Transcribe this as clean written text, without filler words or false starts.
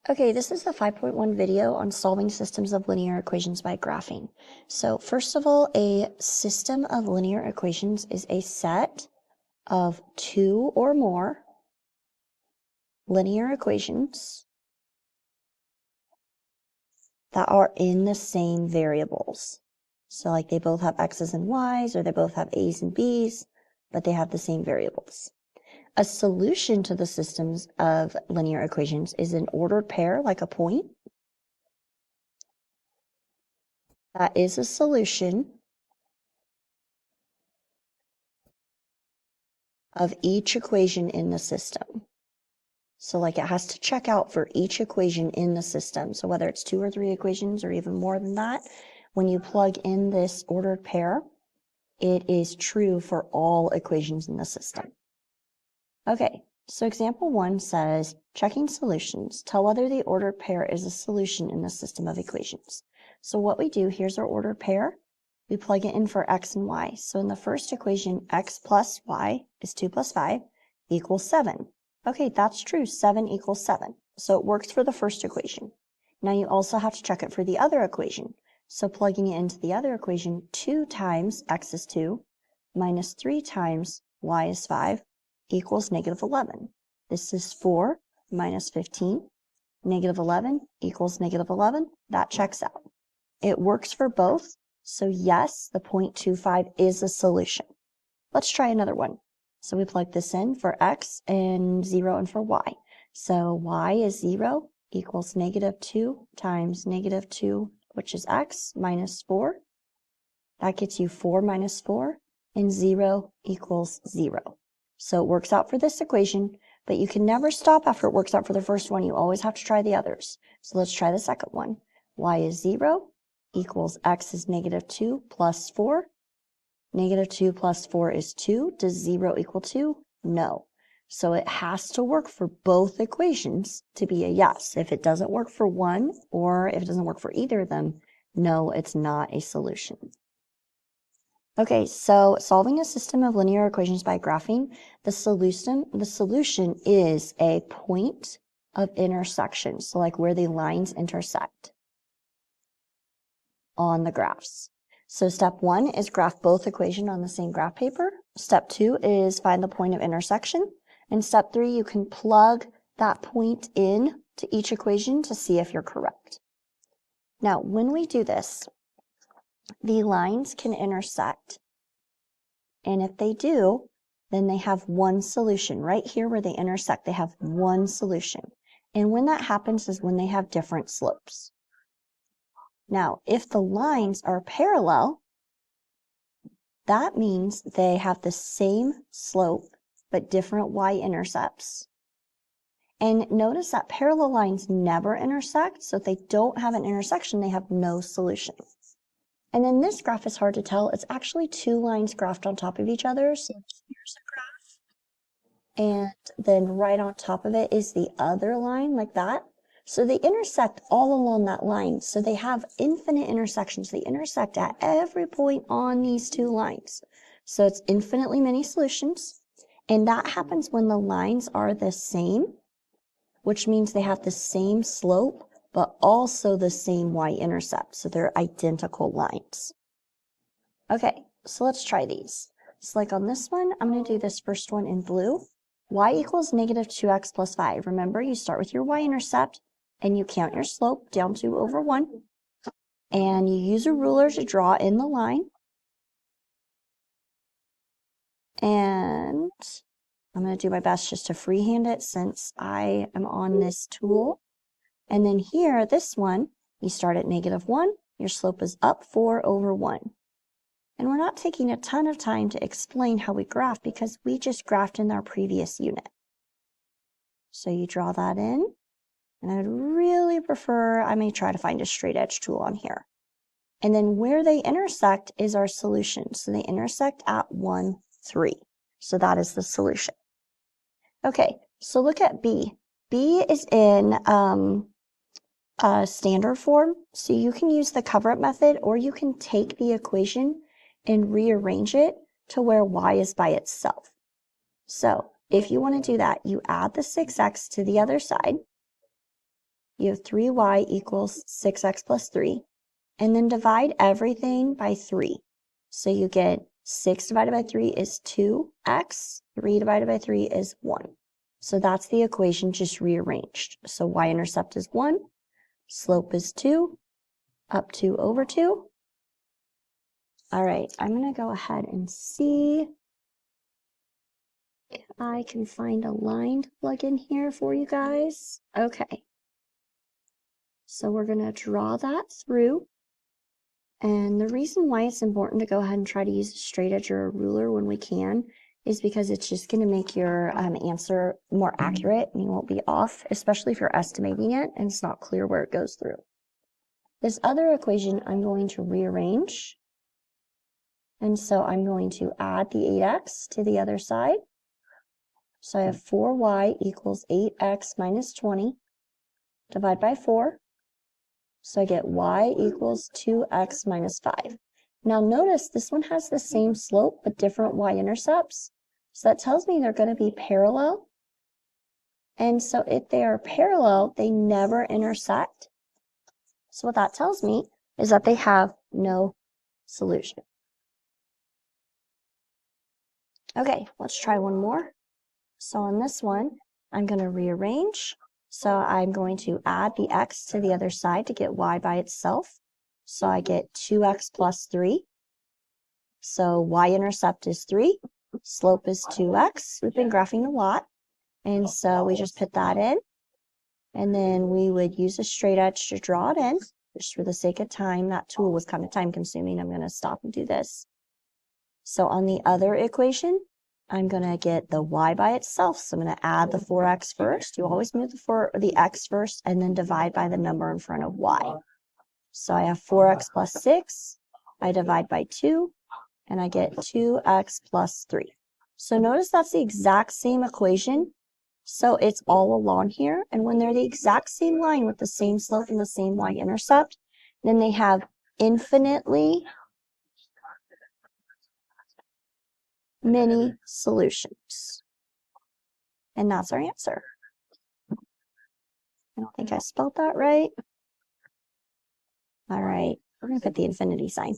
Okay, this is the 5.1 video on solving systems of linear equations by graphing. So first of all, a system of linear equations is a set of two or more linear equations that are in the same variables. So like they both have x's and y's, or they both have a's and b's, but they have the same variables. A solution to the systems of linear equations is an ordered pair, like a point. That is a solution of each equation in the system. So like it has to check out for each equation in the system. So whether it's 2 or 3 equations or even more than that, when you plug in this ordered pair, it is true for all equations in the system. Okay, so example 1 says, checking solutions, tell whether the ordered pair is a solution in the system of equations. So what we do, here's our ordered pair. We plug it in for x and y. So in the first equation, x plus y is 2 plus 5 equals 7. Okay, that's true. 7 equals 7. So it works for the first equation. Now you also have to check it for the other equation. So plugging it into the other equation, 2 times x is 2 minus 3 times y is 5 equals negative 11. This is 4 minus 15. Negative 11 equals negative 11. That checks out. It works for both. So yes, the 0.25 is a solution. Let's try another one. So we plug this in for x and 0 and for y. So y is 0 equals negative 2 times negative 2, which is x, minus 4. That gets you 4 minus 4, and 0 equals 0. So it works out for this equation, but you can never stop after it works out for the first one. You always have to try the others. So let's try the second one. Y is 0 equals x is negative 2 plus 4. Negative 2 plus 4 is 2. Does 0 equal 2? No. So it has to work for both equations to be a yes. If it doesn't work for one, or if it doesn't work for either of them, no, it's not a solution. Okay, so solving a system of linear equations by graphing, the solution is a point of intersection. So like where the lines intersect on the graphs. So step 1 is graph both equations on the same graph paper. Step 2 is find the point of intersection. And step 3, you can plug that point in to each equation to see if you're correct. Now, when we do this, the lines can intersect. And if they do, then they have one solution. Right here where they intersect, they have one solution. And when that happens is when they have different slopes. Now, if the lines are parallel, that means they have the same slope but different y-intercepts. And notice that parallel lines never intersect, so if they don't have an intersection, they have no solution. And then this graph is hard to tell. It's actually two lines graphed on top of each other. So here's a graph. And then right on top of it is the other line, like that. So they intersect all along that line. So they have infinite intersections. They intersect at every point on these two lines. So it's infinitely many solutions. And that happens when the lines are the same, which means they have the same slope, but also the same y-intercept. So they're identical lines. Okay, so let's try these. So like on this one, I'm going to do this first one in blue. Y equals negative 2x plus 5. Remember, you start with your y-intercept and you count your slope down to over 1. And you use a ruler to draw in the line. And I'm going to do my best just to freehand it since I am on this tool. And then here, this one, you start at negative 1. Your slope is up 4 over 1. And we're not taking a ton of time to explain how we graph because we just graphed in our previous unit. So you draw that in. And I would really prefer, I may try to find a straight edge tool on here. And then where they intersect is our solution. So they intersect at 1, 3. So that is the solution. Okay, so look at B. B is in standard form. So you can use the cover-up method, or you can take the equation and rearrange it to where y is by itself. So if you want to do that, you add the 6x to the other side. you have 3y equals 6x plus 3, and then divide everything by 3. So you get 6 divided by 3 is 2x, 3 divided by 3 is 1. So that's the equation just rearranged. So y-intercept is 1, slope is 2, up 2 over 2. All right, I'm going to go ahead and see if I can find a line to plug in here for you guys. Okay. So we're going to draw that through. And the reason why it's important to go ahead and try to use a straight edge or a ruler when we can is because it's just going to make your answer more accurate and you won't be off, especially if you're estimating it and it's not clear where it goes through. This other equation I'm going to rearrange. And so I'm going to add the 8x to the other side. So I have 4y equals 8x minus 20. Divide by 4. So I get y equals 2x minus 5. Now notice this one has the same slope but different y-intercepts. So that tells me they're going to be parallel. And so if they are parallel, they never intersect. So what that tells me is that they have no solution. Okay, let's try one more. So on this one, I'm going to rearrange. So I'm going to add the x to the other side to get y by itself. So I get 2x plus 3. So y-intercept is 3. Slope is 2x. We've been graphing a lot. And so we just put that in. And then we would use a straight edge to draw it in. Just for the sake of time, that tool was kind of time consuming. I'm going to stop and do this. So on the other equation, I'm going to get the y by itself. So I'm going to add the 4x first. You always move the x first and then divide by the number in front of y. So I have 4x plus 6. I divide by 2 and I get 2x plus 3. So notice that's the exact same equation. So it's all along here. And when they're the exact same line with the same slope and the same y-intercept, then they have infinitely many solutions. And that's our answer. I don't think I spelled that right. All right, we're going to put the infinity sign.